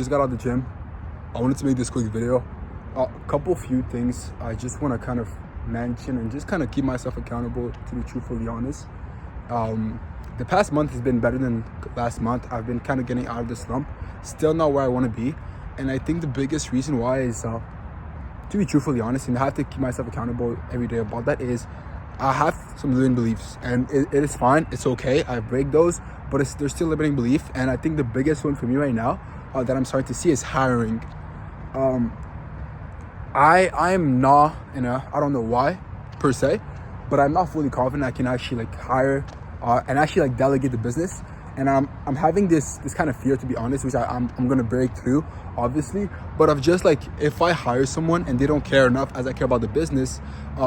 Just got out of the gym. I wanted to make this quick video. A couple few things I just want to kind of mention and just kind of keep myself accountable, to be truthfully honest. The past month has been better than last month. I've been kind of getting out of the slump. Still not where I want to be. And I think the biggest reason why is, to be truthfully honest, and I have to keep myself accountable every day about that, is I have some limiting beliefs, and it is fine. It's okay. I break those, but there's still limiting belief. And I think the biggest one for me right now that I'm starting to see is hiring. I am not I don't know why per se, but I'm not fully confident I can actually hire and actually delegate the business. And I'm having this kind of fear, to be honest, which I'm gonna break through, obviously. But of just if I hire someone and they don't care enough as I care about the business,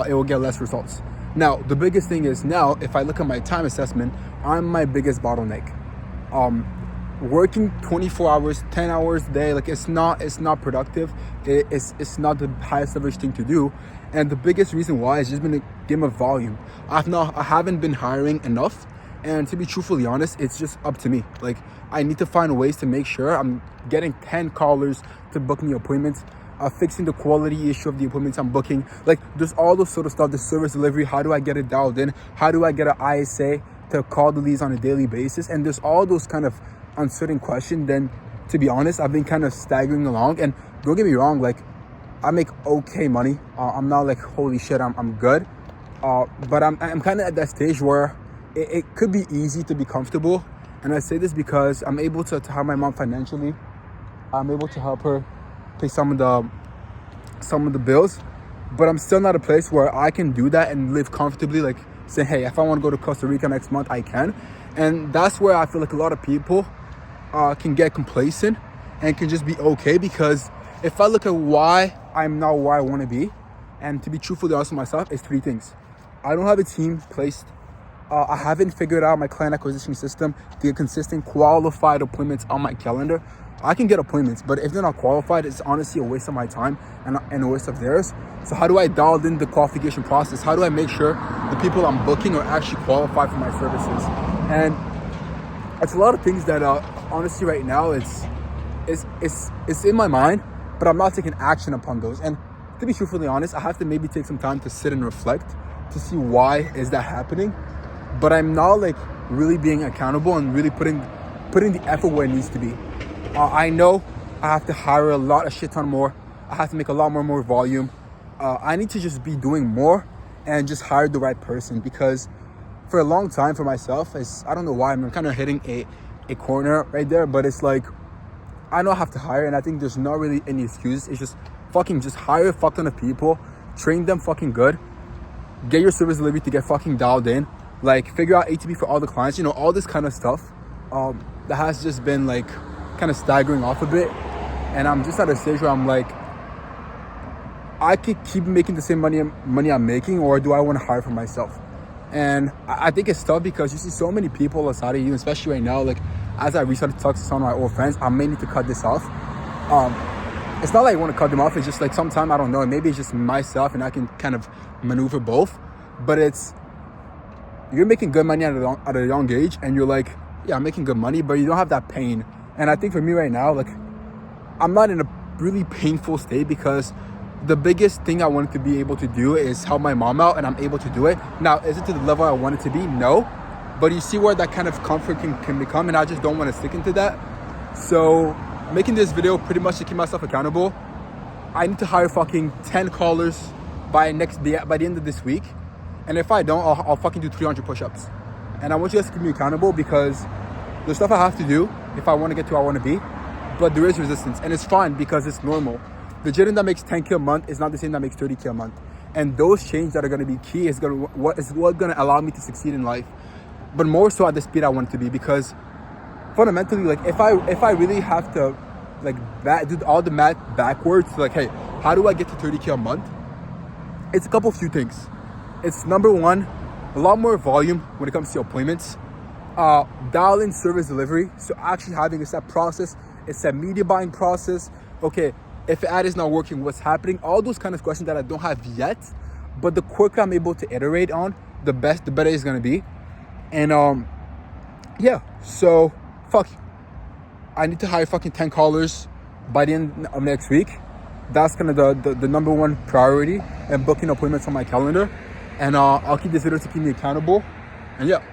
it will get less results. Now the biggest thing is, now if I look at my time assessment, I'm my biggest bottleneck. Working 24 hours, 10 hours a day, it's not productive. It's not the highest leverage thing to do. And the biggest reason why is just been a game of volume. I haven't been hiring enough. And to be truthfully honest, it's just up to me. I need to find ways to make sure I'm getting 10 callers to book me appointments, fixing the quality issue of the appointments I'm booking. There's all those sort of stuff, the service delivery. How do I get it dialed in? How do I get an ISA to call the leads on a daily basis? And there's all those kind of uncertain questions. Then, to be honest, I've been kind of staggering along. And don't get me wrong, I make okay money. I'm not holy shit, I'm good. But I'm kind of at that stage where it could be easy to be comfortable. And I say this because I'm able to help my mom financially. I'm able to help her pay some of the bills. But I'm still not a place where I can do that and live comfortably. Say, hey, if I want to go to Costa Rica next month, I can. And that's where I feel a lot of people can get complacent and can just be okay. Because if I look at why I'm not where I want to be, and to be truthfully honest with myself, it's three things. I don't have a team placed. I haven't figured out my client acquisition system to get consistent qualified appointments on my calendar. I can get appointments, but if they're not qualified, it's honestly a waste of my time and a waste of theirs. So how do I dial in the qualification process? How do I make sure the people I'm booking are actually qualified for my services? And it's a lot of things that honestly right now it's in my mind, but I'm not taking action upon those. And to be truthfully honest, I have to maybe take some time to sit and reflect to see why is that happening. But I'm not really being accountable and really putting the effort where it needs to be. I know I have to hire a shit ton more. I have to make a lot more volume. I need to just be doing more and just hire the right person, because for a long time for myself, I don't know why I'm kind of hitting a corner right there, but it's I know I have to hire, and I think there's not really any excuses. It's just hire a fuck ton of people, train them fucking good, get your service delivery to get fucking dialed in, figure out ATP for all the clients, all this kind of stuff that has just been kind of staggering off a bit. And I'm just at a stage where I'm I could keep making the same money I'm making, or do I want to hire for myself? And I think it's tough because you see so many people outside of you, especially right now. As I recently talked to some of my old friends, I may need to cut this off. It's not I want to cut them off. It's just sometimes I don't know. Maybe it's just myself, and I can kind of maneuver both. But you're making good money at a young age, and you're yeah, I'm making good money, but you don't have that pain. And I think for me right now, I'm not in a really painful state, because the biggest thing I wanted to be able to do is help my mom out, and I'm able to do it. Now, is it to the level I want it to be? No. But you see where that kind of comfort can become, and I just don't want to stick into that. So making this video pretty much to keep myself accountable. I need to hire fucking 10 callers by the end of this week. And if I don't, I'll fucking do 300 push-ups. And I want you guys to keep me accountable, because there's stuff I have to do if I want to get to where I want to be. But there is resistance, and it's fine, because it's normal. The gym that makes 10K a month is not the same that makes 30K a month. And those changes that are going to be key is what's going to allow me to succeed in life. But more so at the speed I want it to be, because fundamentally, if I really have to do all the math backwards, hey, how do I get to 30K a month? It's a few things. It's number one, a lot more volume when it comes to appointments. Dial in service delivery. So actually having a set process, a set media buying process. Okay, if the ad is not working, what's happening? All those kind of questions that I don't have yet. But the quicker I'm able to iterate on, the better it's gonna be. And yeah, so fuck. I need to hire fucking 10 callers by the end of next week. That's kind of the number one priority, and booking appointments on my calendar. And I'll keep this video to keep me accountable. And yeah.